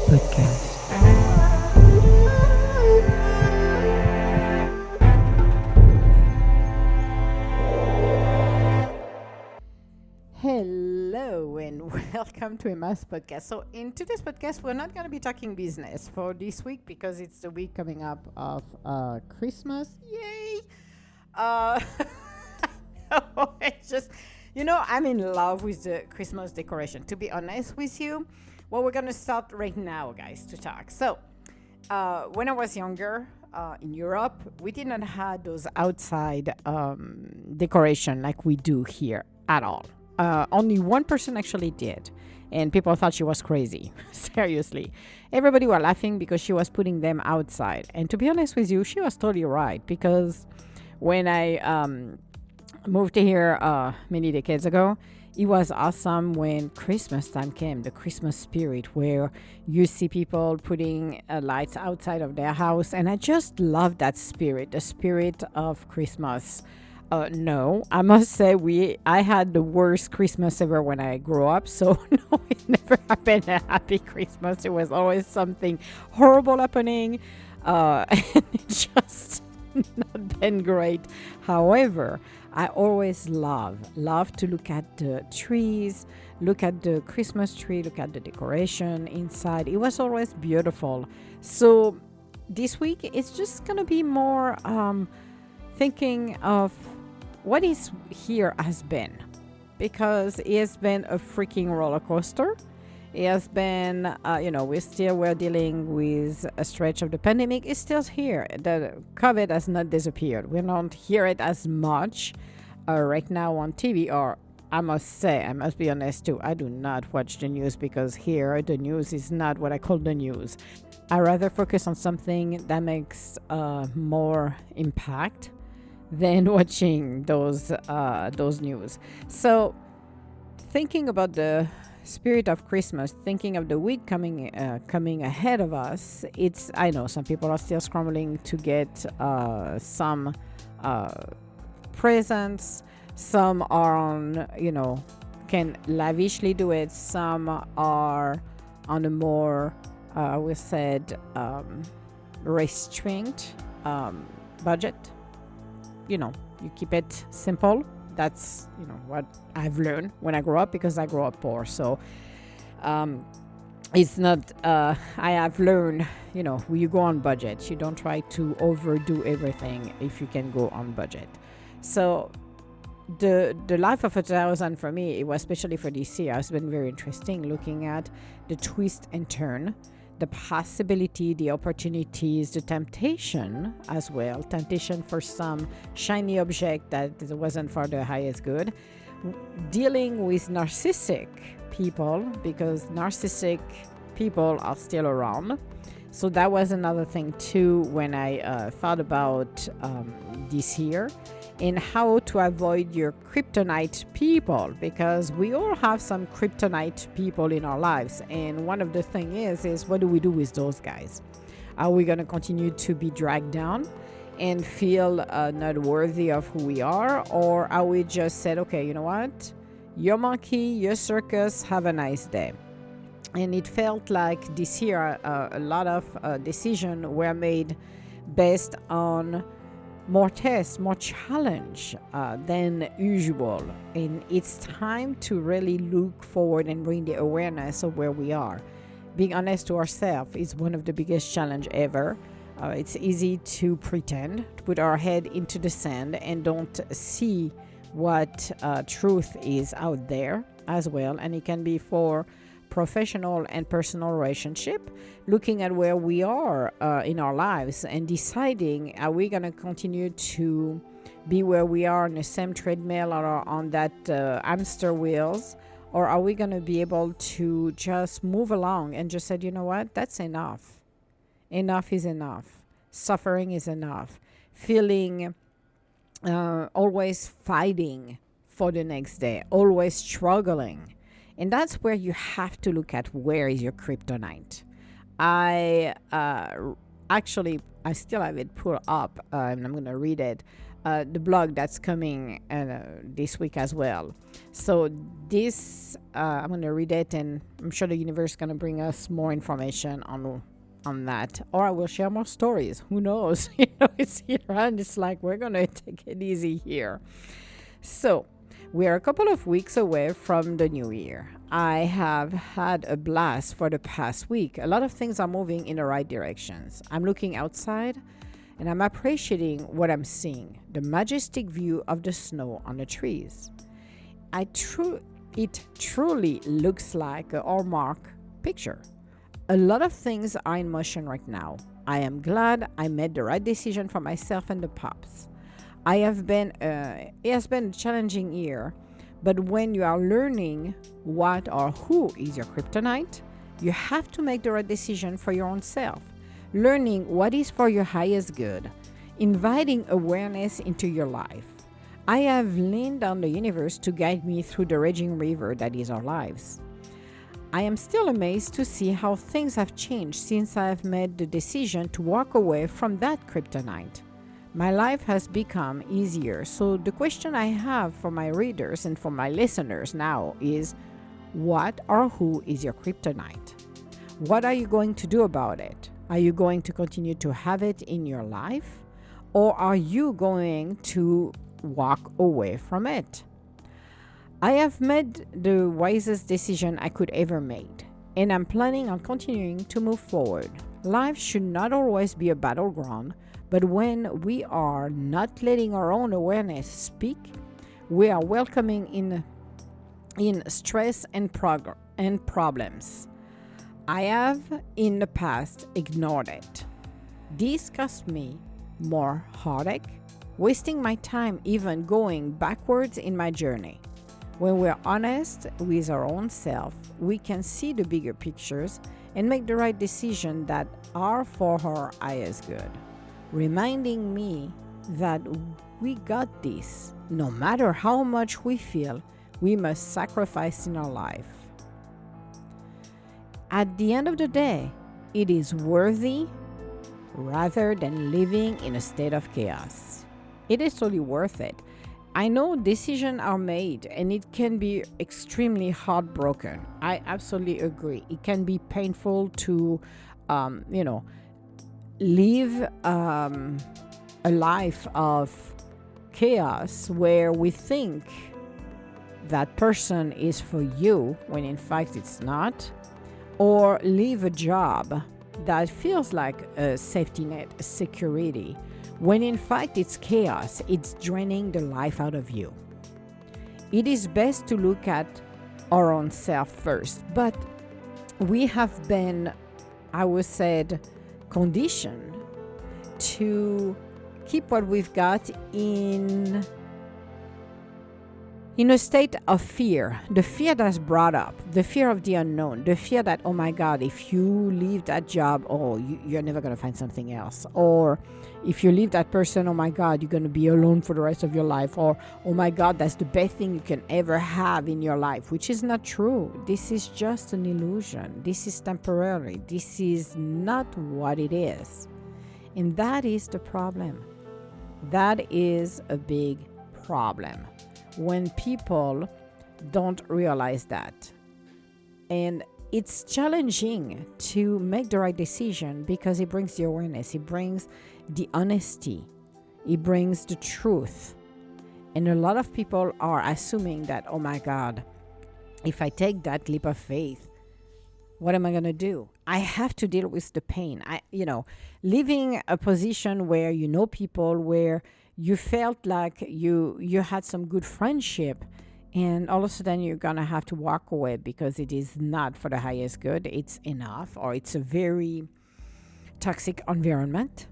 Podcast. Hello and welcome to Emma's podcast. So, in today's podcast, we're not going to be talking business for this week because it's the week coming up of Christmas. Yay! Uh, it's just, I'm in love with the Christmas decoration. To be honest with you, well, we're going to start right now, guys, to talk. So, when I was younger, in Europe, we did not have those outside decoration like we do here at all. Only one person actually did, and people thought she was crazy. Seriously, everybody were laughing because she was putting them outside. And to be honest with you, she was totally right, because when I moved here many decades ago, it was awesome when Christmas time came, the Christmas spirit, where you see people putting lights outside of their house. And I just love that spirit, the spirit of Christmas. No, I must say I had the worst Christmas ever when I grew up. So no, it never happened a happy Christmas. It was always something horrible happening, and it just not been great. However, I always love to look at the trees, look at the Christmas tree, look at the decoration inside. It was always beautiful. So this week it's just gonna be more thinking of what is here has been, because it has been a freaking roller coaster. It has been, we're dealing with a stretch of the pandemic. It's still here. The COVID has not disappeared. We don't hear it as much right now on TV, or I must be honest too, I do not watch the news, because here the news is not what I call the news. I rather focus on something that makes more impact than watching those news. So, thinking about the spirit of Christmas, thinking of the week coming ahead of us, I know some people are still scrambling to get some presents. Some are can lavishly do it. Some are on a more, we said, restrained budget. You keep it simple. That's what I've learned when I grew up, because I grew up poor. So it's not I have learned, when you go on budget, you don't try to overdo everything if you can go on budget. So the life of 1,000 for me, it was, especially for this year, has been very interesting, looking at the twist and turn, the possibility, the opportunities, the temptation as well. Temptation for some shiny object that wasn't for the highest good. Dealing with narcissistic people, because narcissistic people are still around. So that was another thing too when I thought about this year, and how to avoid your kryptonite people, because we all have some kryptonite people in our lives. And one of the things is what do we do with those guys? Are we going to continue to be dragged down and feel not worthy of who we are? Or are we just said, okay, you know what? Your monkey, your circus, have a nice day. And it felt like this year a lot of decisions were made based on more tests, more challenge than usual. And it's time to really look forward and bring the awareness of where we are. Being honest to ourselves is one of the biggest challenge ever. It's easy to pretend, to put our head into the sand and don't see what truth is out there as well. And it can be for professional and personal relationship, looking at where we are in our lives and deciding, are we going to continue to be where we are on the same treadmill or on that hamster wheels, or are we going to be able to just move along and just say, you know what, that's enough. Enough is enough. Suffering is enough. Feeling always fighting for the next day, always struggling. And that's where you have to look at, where is your kryptonite. I still have it pulled up, and I'm going to read it. the blog that's coming this week as well. So this, I'm going to read it, and I'm sure the universe is going to bring us more information on that, or I will share more stories. Who knows? It's here, and it's like we're going to take it easy here. So we are a couple of weeks away from the new year. I have had a blast for the past week. A lot of things are moving in the right directions. I'm looking outside and I'm appreciating what I'm seeing, the majestic view of the snow on the trees. It truly looks like a Hallmark picture. A lot of things are in motion right now. I am glad I made the right decision for myself and the pups. It has been a challenging year, but when you are learning what or who is your kryptonite, you have to make the right decision for your own self. Learning what is for your highest good, inviting awareness into your life. I have leaned on the universe to guide me through the raging river that is our lives. I am still amazed to see how things have changed since I have made the decision to walk away from that kryptonite. My life has become easier, so the question I have for my readers and for my listeners now is, what or who is your kryptonite? What are you going to do about it? Are you going to continue to have it in your life, or are you going to walk away from it? I have made the wisest decision I could ever make, and I'm planning on continuing to move forward. Life should not always be a battleground, but when we are not letting our own awareness speak, we are welcoming in stress and problems. I have in the past ignored it. This cost me more heartache, wasting my time even going backwards in my journey. When we're honest with our own self, we can see the bigger pictures and make the right decision that are for our highest good, reminding me that we got this. No matter how much we feel we must sacrifice in our life, at the end of the day, it is worthy rather than living in a state of chaos. It is totally worth it. I know decisions are made and it can be extremely heartbroken. I absolutely agree. It can be painful to, live a life of chaos where we think that person is for you when in fact it's not. Or leave a job that feels like a safety net, a security, when in fact it's chaos, it's draining the life out of you. It is best to look at our own self first, but we have been, I would say, conditioned to keep what we've got in a state of fear, the fear that's brought up, the fear of the unknown, the fear that, oh my God, if you leave that job, you're never going to find something else. Or if you leave that person, oh my God, you're going to be alone for the rest of your life. Or, oh my God, that's the best thing you can ever have in your life, which is not true. This is just an illusion. This is temporary. This is not what it is. And that is the problem. That is a big problem. When people don't realize that. And it's challenging to make the right decision because it brings the awareness, it brings the honesty, it brings the truth. And a lot of people are assuming that, oh my God, if I take that leap of faith, what am I going to do? I have to deal with the pain. Leaving a position where you know people, where you felt like you had some good friendship, and all of a sudden you're going to have to walk away because it is not for the highest good. It's enough, or it's a very toxic environment.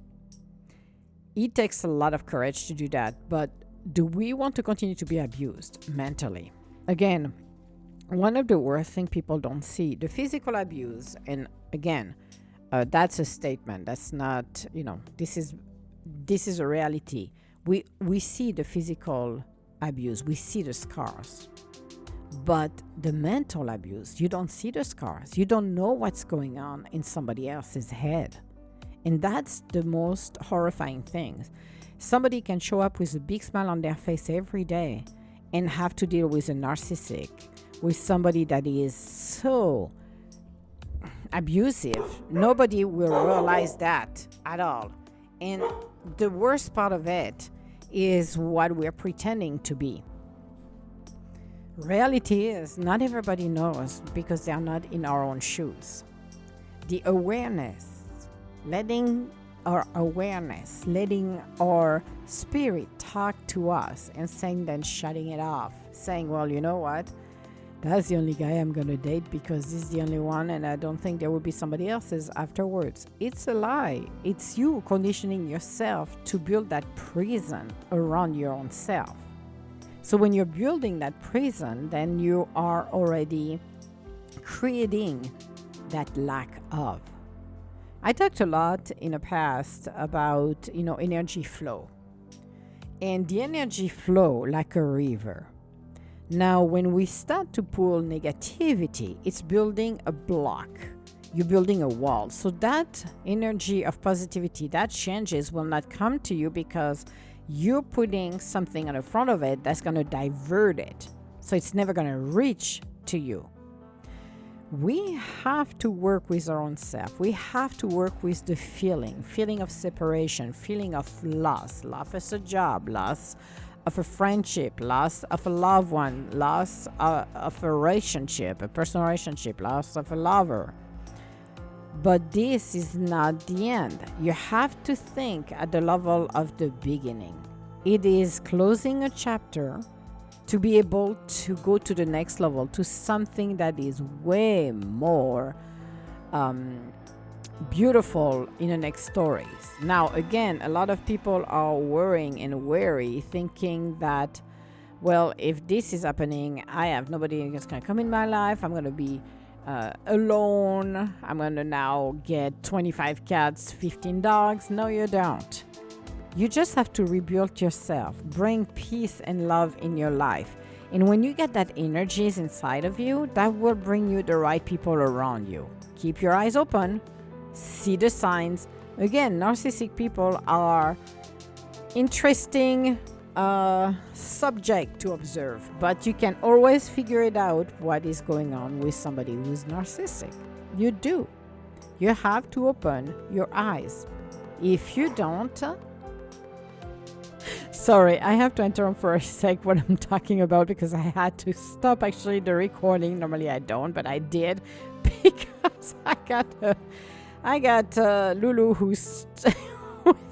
It takes a lot of courage to do that, but do we want to continue to be abused mentally? Again, one of the worst things people don't see, the physical abuse, and again, that's a statement. That's not, this is a reality. We see the physical abuse, we see the scars, but the mental abuse, you don't see the scars. You don't know what's going on in somebody else's head. And that's the most horrifying thing. Somebody can show up with a big smile on their face every day and have to deal with a narcissistic, with somebody that is so abusive. Nobody will realize that at all. And the worst part of it is what we're pretending to be. Reality is not everybody knows because they're not in our own shoes. The awareness, letting our spirit talk to us and saying, then shutting it off, saying, well, you know what? That's the only guy I'm going to date because this is the only one and I don't think there will be somebody else's afterwards. It's a lie. It's you conditioning yourself to build that prison around your own self. So when you're building that prison, then you are already creating that lack of. I talked a lot in the past about, energy flow. And the energy flow like a river. Now, when we start to pull negativity, it's building a block. You're building a wall. So that energy of positivity, that changes will not come to you because you're putting something on the front of it that's going to divert it. So it's never going to reach to you. We have to work with our own self. We have to work with the feeling of separation, feeling of loss of a job, loss of a friendship, loss of a loved one, loss of a relationship, a personal relationship, loss of a lover. But this is not the end. You have to think at the level of the beginning. It is closing a chapter to be able to go to the next level, to something that is way more beautiful in the next stories. Now, again, a lot of people are worrying and wary, thinking that, well, if this is happening, I have nobody that's going to come in my life. I'm going to be alone. I'm going to now get 25 cats, 15 dogs. No, you don't. You just have to rebuild yourself, bring peace and love in your life. And when you get that energies inside of you, that will bring you the right people around you. Keep your eyes open, see the signs. Again, narcissistic people are interesting subject to observe, but you can always figure it out what is going on with somebody who's narcissistic. You do. You have to open your eyes. If you don't, sorry, I have to interrupt for a sec what I'm talking about because I had to stop actually the recording. Normally I don't, but I did because I got Lulu who's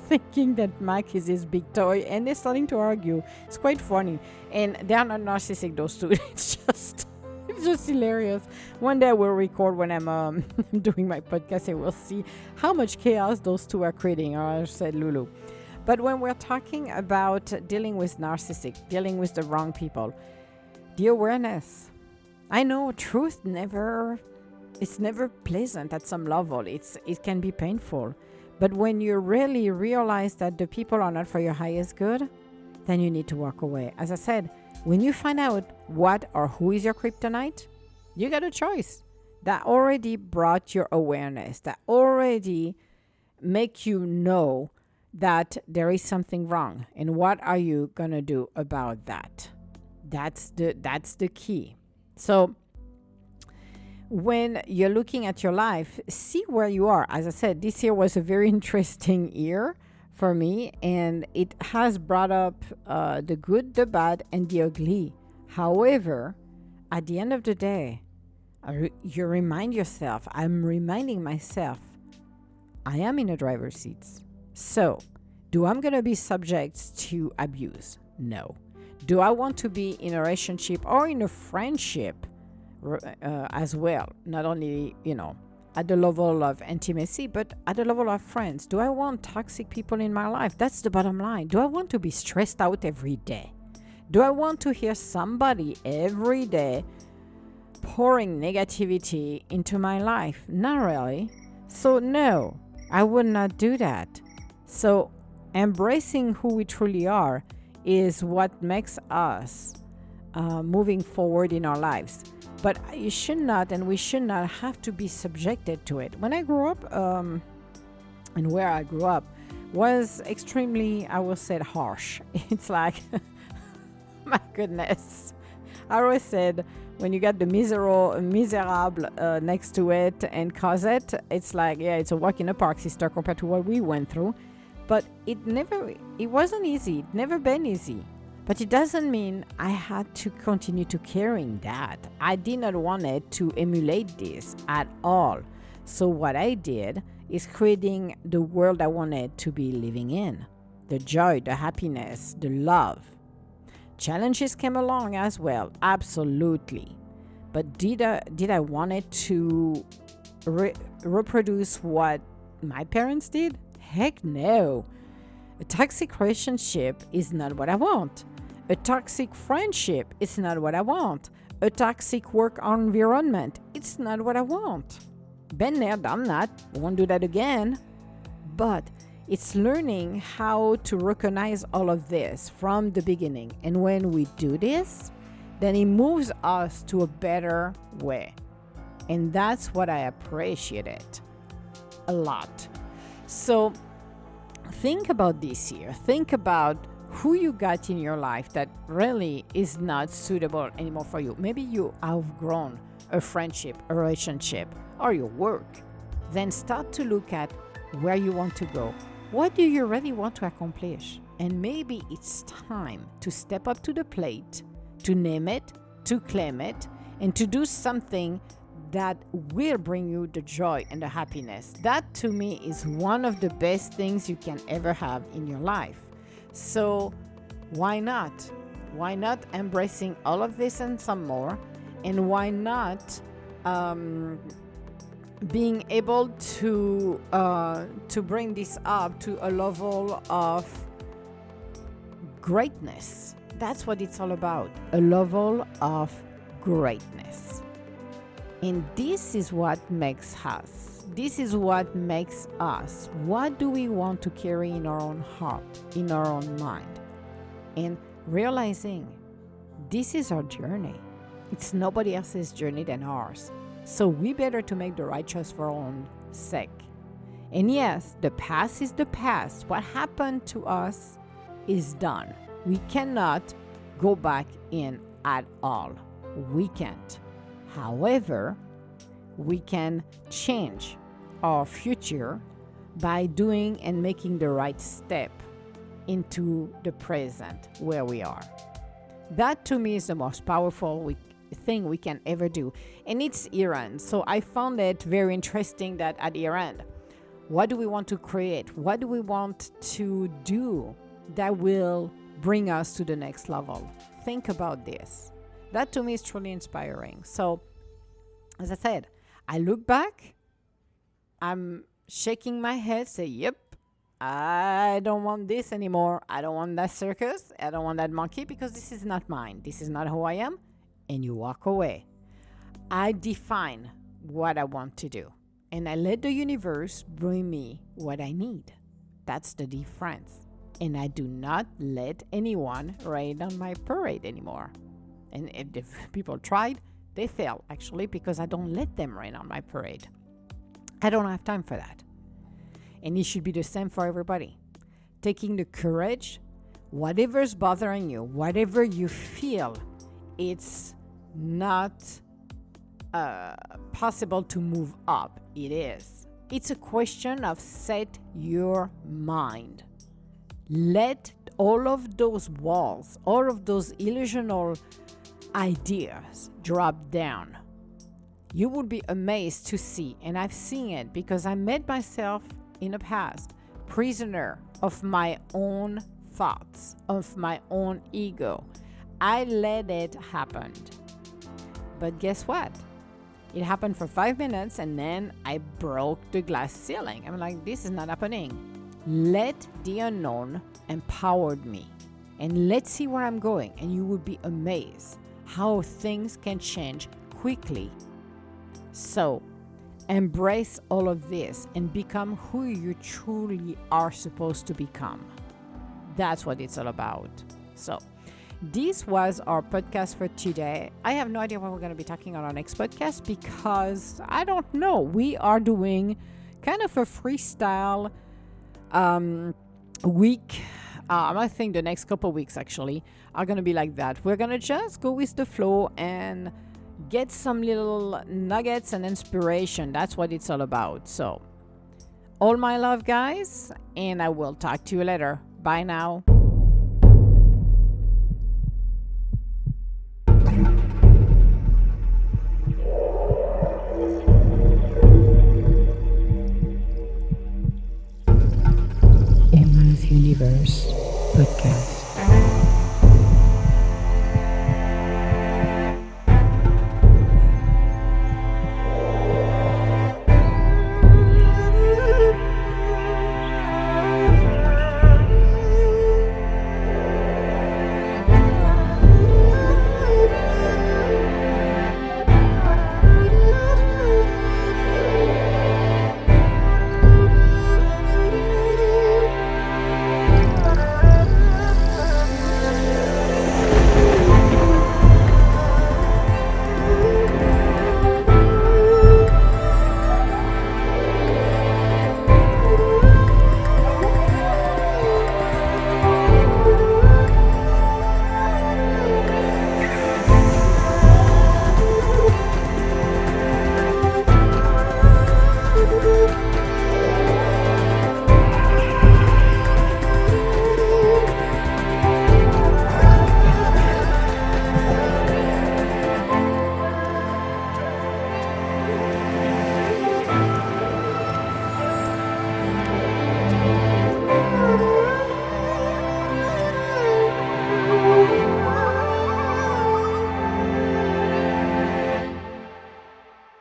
thinking that Mac is his big toy and they're starting to argue. It's quite funny. And they're not narcissistic, those two. It's just hilarious. One day we'll record when I'm doing my podcast and we'll see how much chaos those two are creating. I said Lulu. But when we're talking about dealing with narcissistic, dealing with the wrong people, the awareness. I know truth it's never pleasant at some level. It can be painful. But when you really realize that the people are not for your highest good, then you need to walk away. As I said, when you find out what or who is your kryptonite, you got a choice. That already brought your awareness. That already make you know that there is something wrong, and what are you gonna do about that? That's the key. So when you're looking at your life, see where you are. As I said, this year was a very interesting year for me, and it has brought up the good, the bad, and the ugly. However, at the end of the day, you remind yourself, I'm reminding myself, I am in the driver's seats. So, do I'm going to be subject to abuse? No. Do I want to be in a relationship or in a friendship as well? Not only, at the level of intimacy, but at the level of friends. Do I want toxic people in my life? That's the bottom line. Do I want to be stressed out every day? Do I want to hear somebody every day pouring negativity into my life? Not really. So, no, I would not do that. So embracing who we truly are is what makes us moving forward in our lives. But you should not, and we should not have to be subjected to it. When I grew up, and where I grew up, was extremely, I will say, harsh. It's like, my goodness. I always said, when you got the miserable next to it and Cosette, it's like, yeah, it's a walk in the park, sister, compared to what we went through. But it wasn't easy. It never been easy. But it doesn't mean I had to continue to carrying that. I did not want it to emulate this at all. So what I did is creating the world I wanted to be living in. The joy, the happiness, the love. Challenges came along as well, absolutely. But did I want it to reproduce what my parents did? Heck no. A toxic relationship is not what I want. A toxic friendship is not what I want. A toxic work environment, it's not what I want. Been there, done that, won't do that again. But it's learning how to recognize all of this from the beginning. And when we do this, then it moves us to a better way. And that's what I appreciated a lot. So think about this year. Think about who you got in your life that really is not suitable anymore for you. Maybe you outgrown a friendship, a relationship, or your work. Then start to look at where you want to go. What do you really want to accomplish? And maybe it's time to step up to the plate, to name it, to claim it, and to do something that will bring you the joy and the happiness. That to me is one of the best things you can ever have in your life. So why not? Why not embracing all of this and some more? And why not being able to bring this up to a level of greatness? That's what it's all about, a level of greatness. And this is what makes us. This is what makes us. What do we want to carry in our own heart, in our own mind? And realizing this is our journey. It's nobody else's journey than ours. So we better to make the right choice for our own sake. And yes, the past is the past. What happened to us is done. We cannot go back in at all. We can't. However, we can change our future by doing and making the right step into the present where we are. That to me is the most powerful thing we can ever do. And it's year-end. So I found it very interesting that at year-end, what do we want to create? What do we want to do that will bring us to the next level? Think about this. That to me is truly inspiring. So, as I said, I look back, I'm shaking my head, say, yep, I don't want this anymore. I don't want that circus. I don't want that monkey because this is not mine. This is not who I am. And you walk away. I define what I want to do. And I let the universe bring me what I need. That's the difference. And I do not let anyone rain on my parade anymore. And if people tried, they fail, actually, because I don't let them rain on my parade. I don't have time for that. And it should be the same for everybody. Taking the courage, whatever's bothering you, whatever you feel, it's not possible to move up. It is. It's a question of set your mind. Let all of those walls, all of those illusional ideas drop down. You would be amazed to see, and I've seen it because I made myself in the past prisoner of my own thoughts, of my own ego. I let it happen. But guess what? It happened for 5 minutes and then I broke the glass ceiling. I'm like, this is not happening. Let the unknown empowered me. And let's see where I'm going. And you will be amazed how things can change quickly. So, embrace all of this and become who you truly are supposed to become. That's what it's all about. So, this was our podcast for today. I have no idea what we're going to be talking on our next podcast because I don't know. We are doing kind of a freestyle week, I think the next couple weeks actually are gonna be like that. We're gonna just go with the flow and get some little nuggets and inspiration. That's what it's all about. So, all my love, guys, and I will talk to you later. Bye now. Emma's Universe Podcast.